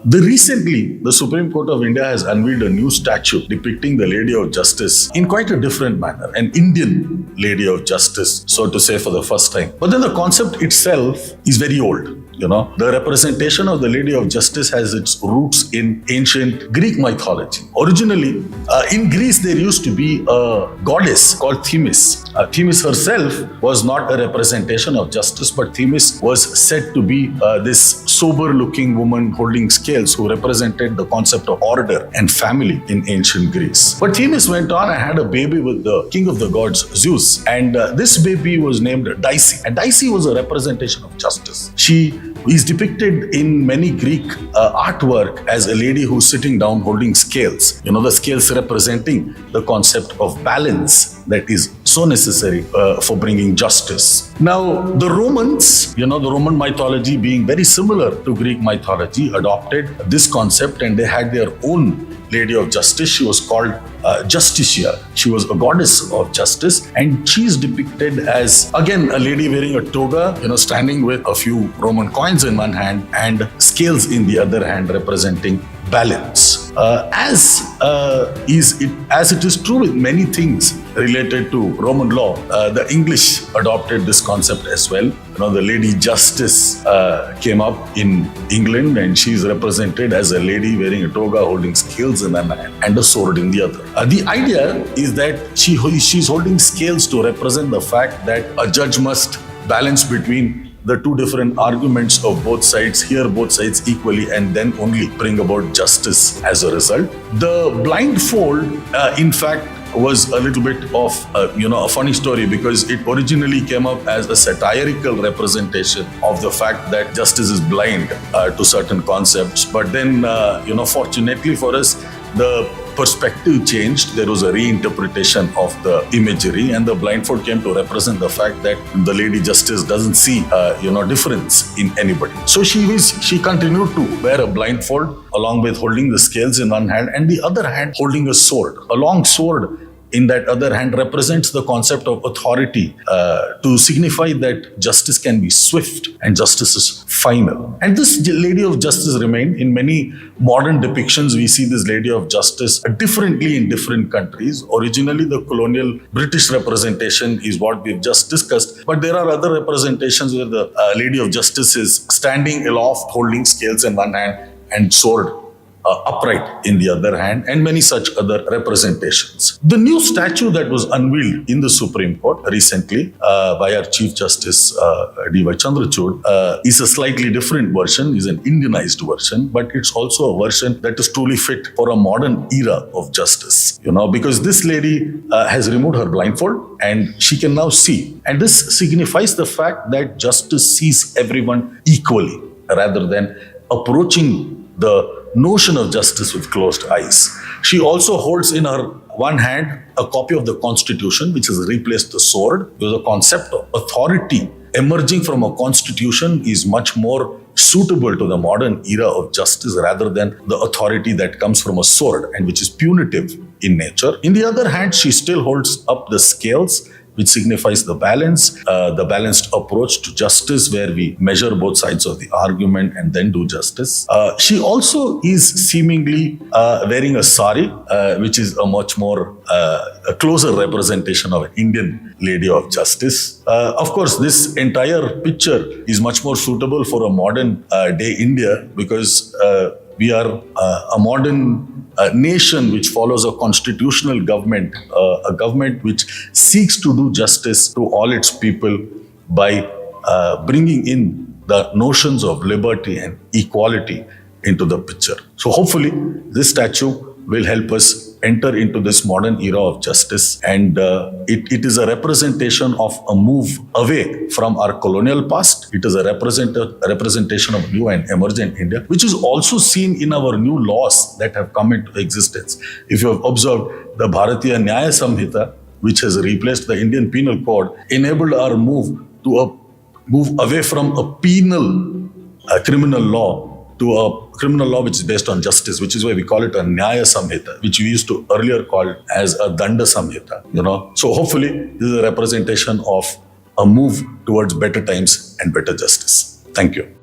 Recently, the Supreme Court of India has unveiled a new statue depicting the Lady of Justice in quite a different manner, an Indian Lady of Justice, so to say, for the first time. But then the concept itself is very old. The representation of the Lady of Justice has its roots in ancient Greek mythology. Originally, in Greece, there used to be a goddess called Themis. Themis herself was not a representation of justice, but Themis was said to be this sober-looking woman holding scales who represented the concept of order and family in ancient Greece. But Themis went on and had a baby with the king of the gods, Zeus. And this baby was named Dice. And Dice was a representation of justice. She is depicted in many Greek artwork as a lady who's sitting down holding scales. The scales representing the concept of balance that is so necessary for bringing justice. Now, the Romans, the Roman mythology being very similar to Greek mythology, adopted this concept and they had their own Lady of Justice. She was called Justitia. She was a goddess of justice, and she is depicted as, again, a lady wearing a toga, standing with a few Roman coins in one hand and scales in the other hand, representing balance. As it is true with many things related to Roman law, the English adopted this concept as well. The Lady Justice came up in England, and she is represented as a lady wearing a toga, holding scales in one hand and a sword in the other. The idea is that she's holding scales to represent the fact that a judge must balance between the two different arguments of both sides, hear both sides equally, and then only bring about justice as a result. The blindfold, in fact, was a little bit of a funny story, because it originally came up as a satirical representation of the fact that justice is blind to certain concepts. But then, fortunately for us, the perspective changed. There was a reinterpretation of the imagery, and the blindfold came to represent the fact that the Lady Justice doesn't see difference in anybody. So she continued to wear a blindfold along with holding the scales in one hand and the other hand holding a sword. A long sword in that other hand represents the concept of authority, to signify that justice can be swift and justice is final. And this Lady of Justice remained in many modern depictions. We see this Lady of Justice differently in different countries. Originally, the colonial British representation is what we've just discussed, but there are other representations where the Lady of Justice is standing aloft, holding scales in one hand and sword upright in the other hand, and many such other representations. The new statue that was unveiled in the Supreme Court recently by our Chief Justice D.Y. Chandrachud is a slightly different version, is an Indianized version, but it's also a version that is truly fit for a modern era of justice. Because this lady has removed her blindfold and she can now see. And this signifies the fact that justice sees everyone equally rather than approaching the notion of justice with closed eyes. She also holds in her one hand a copy of the Constitution, which has replaced the sword. The concept of authority emerging from a constitution is much more suitable to the modern era of justice rather than the authority that comes from a sword and which is punitive in nature. In the other hand, she still holds up the scales, which signifies the balanced approach to justice, where we measure both sides of the argument and then do justice. She also is seemingly wearing a sari, which is a much more a closer representation of an Indian Lady of Justice. Of course, this entire picture is much more suitable for a modern day India, because we are a modern nation which follows a constitutional government, a government which seeks to do justice to all its people by bringing in the notions of liberty and equality into the picture. So hopefully this statue will help us enter into this modern era of justice, and it is a representation of a move away from our colonial past. It is a representation of new and emergent India, which is also seen in our new laws that have come into existence. If you have observed, the Bharatiya Nyaya Samhita, which has replaced the Indian Penal Code, enabled our move away from a penal criminal law to a criminal law which is based on justice, which is why we call it a Nyaya Samhita, which we used to earlier call as a Danda Samhita. So hopefully this is a representation of a move towards better times and better justice. Thank you.